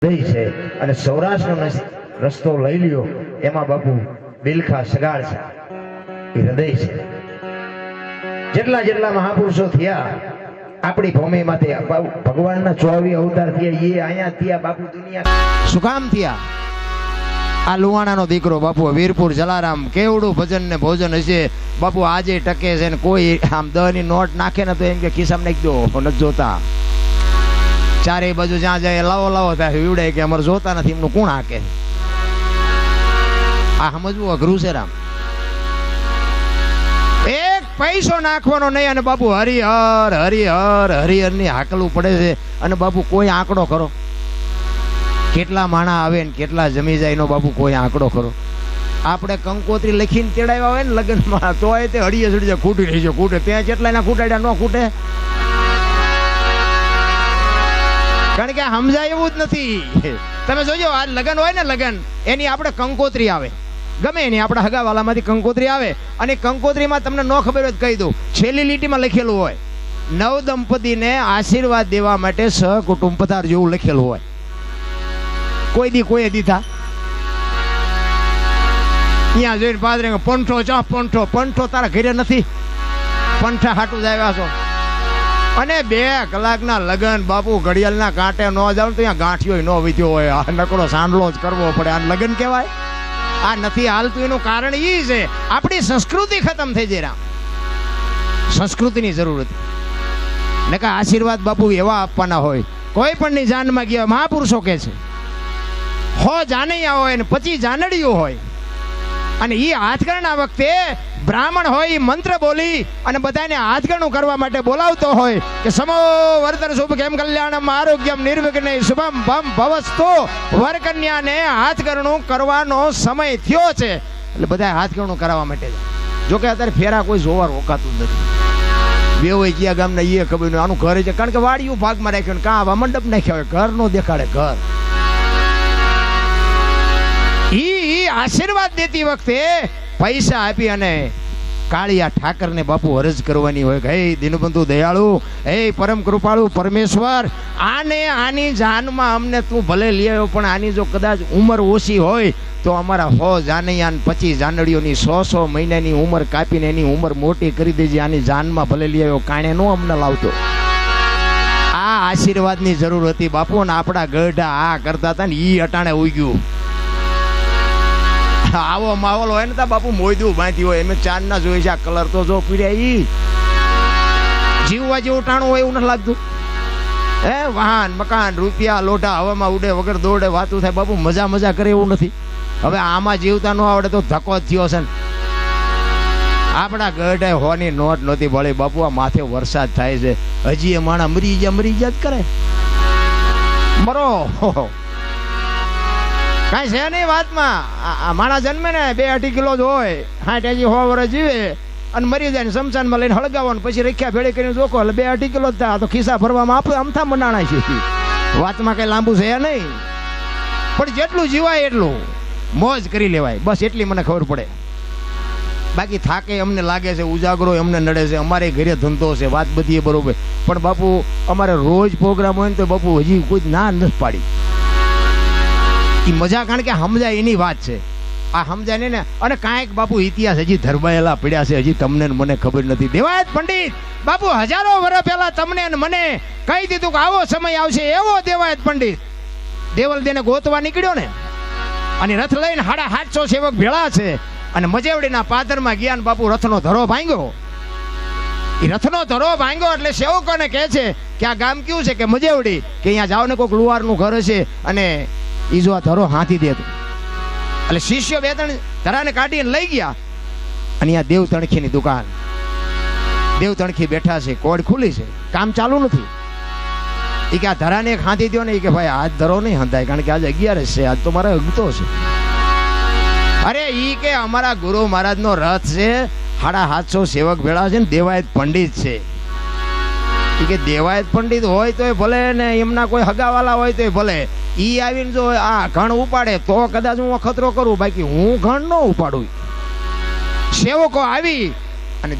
છે અને સૌરાષ્ટ્રનો રસ્તો લઈ લ્યો એમાં બાપુ બિલખા સગાળ છે એ હૃદય છે. જેટલા જેટલા મહાપુરુષો થયા આપણી ભૂમિમાંથી ભગવાનના 24 અવતાર થયા એ અહીંયા થયા બાપુ દુનિયા શું કામ થયા? આ લુવાણાનો દીકરો બાપુ વીરપુર જલારામ કેવડું ભજન ને ભોજન હશે બાપુ આજે ટકે છે ને કોઈ આમ 10 ની નોટ નાખે ને તો એમ કે ખિસ્સામાં નાખી દો નથી જોતા. ચારે બાજુ જ્યાં જાય લાવો લાવો થાય વીવડે કે અમારે જોતા નથી એમનું કોણ હાકે. આ સમજવું અઘરું છે રામ. એક પૈસો નાખવાનો નહીં અને બાપુ હરિહર હરિહર હરિહર ની હાકલવું પડે છે. અને બાપુ કોઈ આંકડો કરો કેટલા માણા આવે ને કેટલા જમી જાય નો બાપુ કોઈ આંકડો કરો. આપણે કંકોત્રી લખીને તેડાવ્યા હોય ને લગ્નમાં તો તે હળીએ સડી જાય ખૂટી રહી જાય ખૂટે ત્યાં જેટલા એના ખૂટાડ્યા ન ખૂટે. કારણ કે સમજાય એવું જ નથી. તમે જોજો આ લગન હોય ને લગન એની આપણે કંકોત્રી આવે ગમે એની આપણા હગાવાલામાંથી કંકોત્રી આવે અને કંકોત્રીમાં તમને ન ખબર હોય કહી દઉં છેલ્લી લીટીમાં લખેલું હોય નવ દંપતીને આશીર્વાદ દેવા માટે સહકુટુંબ પધાર જેવું લખેલું હોય. કોઈ દી કોઈ દીધા અહીંયા જોઈને પાદરે પંઠો ચા પંઠો પંઠો તારા ઘરે નથી પંઠા હાટું જ આવ્યા છો. અને 2 કલાકના લગન બાપુ ઘડિયાળના કાંટે ન જાવ તો અહીંયા ગાંઠિયો ન વીત્યો હોય. આ નકરો સાંડલો જ કરવો પડે. આ લગન કહેવાય? આ નથી હાલતું એનું કારણ એ છે આપણી સંસ્કૃતિ ખતમ થઈ જાય. સંસ્કૃતિની જરૂર હતી ને કે આશીર્વાદ બાપુ એવા આપવાના હોય. કોઈ પણ ની જાનમાં ગયા મહાપુરુષો કે છે 100 જાનૈયા હોય ને 25 જાનડીઓ હોય અને એ હાથકરણા વખતે બ્રાહ્મણ હોય એ મંત્ર બોલી અને બધાને હાથકરણું કરવા માટે બોલાવતો હોય કે સમો વર્ધન શુભ કેમ કલ્યાણમ આરોગ્યમ નિર્વિઘ્ને શુભમ ભમ ભવસ્તુ વરકન્યાને હાથકરણું કરવાનો સમય થયો છે એટલે બધા હાથકરણું કરાવવા માટે. જો કે અત્યારે ફેરા કોઈ જોવા રોકાતું નથી. બે હોય કયા ગામના એ ખબર નહીં આનું ઘર છે કારણ કે વાડિયું ભાગમાં રાખ્યું કાં આવા મંડપ નાખ્યા હોય ઘર નો દેખાડે ઘર. આશીર્વાદ દેતી વખતે પૈસા આપી અને કાળિયા ઠાકરને બાપુ અરજ કરવાની હોય કે હે દીનબંધુ દયાળુ હે પરમ કૃપાળુ પરમેશ્વર આને આની જાનમાં અમને તું ભલે લઈ આવ્યો પણ આની જો કદાચ ઉંમર ઓછી હોય તો અમારા 100 જાનૈયા 25 જાનડીઓની 100 મહિનાની ઉંમર કાપીને એની ઉંમર મોટી કરી દેજે. આની જાનમાં ભલે લઈ આવ્યો કાણે નો અમને લાવતો. આ આશીર્વાદની જરૂર હતી બાપુ. અને આપણા ગઢા આ કરતા હતા ને ઈ અટાણે ઉગ્યું. આવો માહોલ હોય ને તા બાપુ મોયદું બાંધી હોય એમ ચાંદ ના જોઈ છે. આ કલર તો જો પીડ્યા ઈ જીવવા જેવું ટાણું હોય એવું નથી લાગતું. હે વાહન મકાન રૂપિયા લોઢા હવામાં ઉડે વગર દોડે વાતું થાય બાપુ મજા મજા કરે એવું નથી. હવે આમાં જીવતા ન આવડે તો ધક્કો જ થયો છે ને. આપણા ગઢે હોની નોટ નહોતી ભળી બાપુ. આ માથે વરસાદ થાય છે હજી એ માણા મરી ગયા જ કરે મરો કાંઈ છે નહીં વાતમાં. માણા જન્મે ને 2-2.5 કિલો જ હોય 60 હજી 100 વર્ષ જીવે અને મરી જાય ને શમશાનમાં લઈને હળગાવવાનું પછી રખ્યા ભેળી કરીને જોકો એટલે 2-2.5 કિલો જ થાય. તો ખિસ્સા ભરવામાં આપણે અમથા મનાણા છે. વાતમાં કઈ લાંબુ છે નહીં પણ જેટલું જીવાય એટલું મોજ કરી લેવાય બસ એટલી મને ખબર પડે. બાકી થાકે અમને લાગે છે ઉજાગરો અમને નડે છે અમારે ઘરે ધંધો છે વાત બધી બરોબર પણ બાપુ અમારે રોજ પ્રોગ્રામ હોય ને તો બાપુ હજી કોઈ ના નથી પાડી. મજા કારણ કે સમજાય એની વાત છે. આ સમજાય ને અને કાંઈક બાપુ ઇતિહાસ હજી ધરબાયેલા પડ્યા છે હજી તમને મને ખબર નથી. દેવાયત પંડિત બાપુ હજારો વર્ષ પહેલા તમને મને કહી દીધું કે આવો સમય આવશે એવો દેવાયત પંડિત દેવલ દેને ગોતવા નીકળ્યો ને અને રથ લઈને 750 સેવક ભેળા છે અને મજેવડીના પાદરમાં ગયા ને બાપુ રથનો ધરો ભાંગ્યો. એ રથનો ધરો ભાંગ્યો એટલે સેવકોને કહે છે કે આ ગામ કયું છે કે મજેવડી કે અહીંયા જાઓ ને કોઈક લુહારનું ઘર હશે અને ઈ જો આ ધરો હાથી દેતો. એટલે શિષ્યો 2-3 ધરાને કાઢીને લઈ ગયા અને અહીંયા દેવ તણખીની દુકાન દેવ તણખી બેઠા છે કોડ ખુલ્લી છે કામ ચાલુ નથી. એ કે આ ધરાને એક હાથી દો ને એ કે ભાઈ આજ ધરો નહીં હંધાય કારણ કે આજ 11 છે આજ તો મારે અગતો છે. અરે ઈ કે અમારા ગુરુ મહારાજનો રથ છે 750 સેવક ભેળા છે ને દેવાયત પંડિત છે. કે દેવાયત પંડિત હોય તો ભલે ને એમના કોઈ હગાવાલા હોય તો ભલે ઈ આવીને જો આ ઘણ ઉપાડે તો કદાચ હું ખતરો કરું બાકી હું ઘણ ન ઉપાડું. સેવકો આવી અને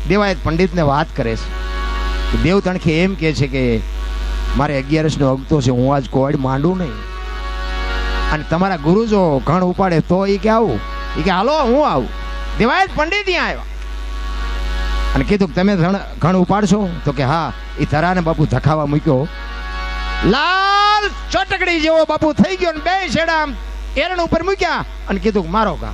દેવાયત પંડિતને વાત કરે છે. દેવ તણખી એમ કે છે કે મારે 11 નો અગતો છે હું આજ કોડ માંડું નહીં અને તમારા ગુરુ જો ઘણ ઉપાડે તો એ કે આવું, એ કે હાલો હું આવું. દેવાયત પંડિત ત્યાં આવ્યા અને કીધું કે તમે ઘણ ઉપાડશો? તો કે હા. એ ધરાને બાપુ ધખાવા મૂક્યો, લાલ ચટકડી જેવો બાપુ થઈ ગયો ને બે છેડા આમ એરણ ઉપર મૂક્યા અને કીધું કે મારો ઘા.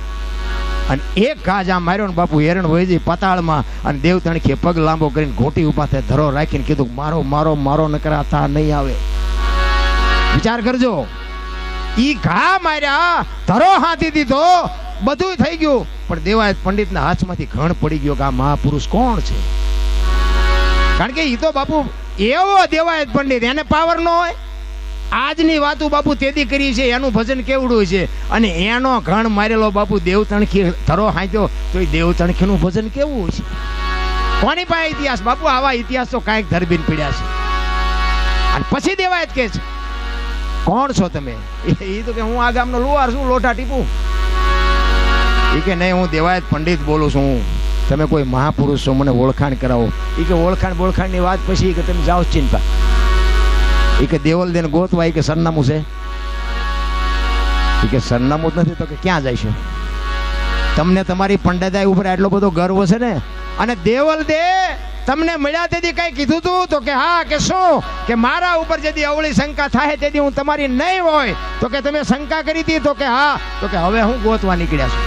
અને એક ઘા જ આમ માર્યો ને બાપુ એરણ વહી જઈ પાતાળમાં અને દેવ તણખે પગ લાંબો કરીને ઘોટી ઉભા થાય ધરો રાખીને કીધું કે મારો મારો મારો નકરા થા નહીં આવે. વિચાર કરજો, ઈ ઘા માર્યા, ધરો હાથી દીધો, બધું થઈ ગયું, પણ દેવાયત પંડિતના હાથમાંથી ઘણ પડી ગયો કે આ મહાપુરુષ કોણ છે. કારણ કે ઈ તો બાપુ એવો દેવાયત પંડિત, એને પાવર ન હોય. આજની વાતો બાપુ તેદી કરી છે, એનું ભજન કેવડું છે, અને એનો ઘણ મારેલો બાપુ દેવ તણખી ધરો હાંચ્યો તો એ દેવ તણખીનું ભજન કેવું છે. કોની પાસે ઇતિહાસ બાપુ? આવા ઇતિહાસ તો કાંઈક ધરબીન પીડ્યા છે. અને પછી દેવાયત કે છે કોણ છો તમે? એ તો કે હું આ ગામનો લુહાર છું, લોટા ટીપું. એ કે નહીં, હું દેવાયત પંડિત બોલું છું. તમે કોઈ મહાપુરુષ છો, મને ઓળખાણ કરાવો. એ કે ઓળખાણ ની વાત પછી કે તમે જાઓ ચિંતા. એ કે દેવલ દેને ગોતવા, એ કે સરનામું છે? એ કે સરનામું જ નથી. તો કે ક્યાં જાય છે? તમને તમારી પંડિતાઈ ઉપર આટલો બધો ગર્વ છે ને, અને દેવલ દે તમને મળ્યા તેથી કઈ કીધું તું? તો કે હા. કે શું? કે મારા ઉપર જેથી અવળી શંકા થાય તેથી હું તમારી નહીં હોય. તો કે તમે શંકા કરી હતી? તો કે હા. તો કે હવે હું ગોતવા નીકળ્યા છું.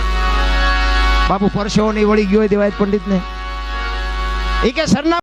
બાપુ પરસેવો નહીં વળી ગયો દેવાયત પંડિત ને. એ કે સરનામું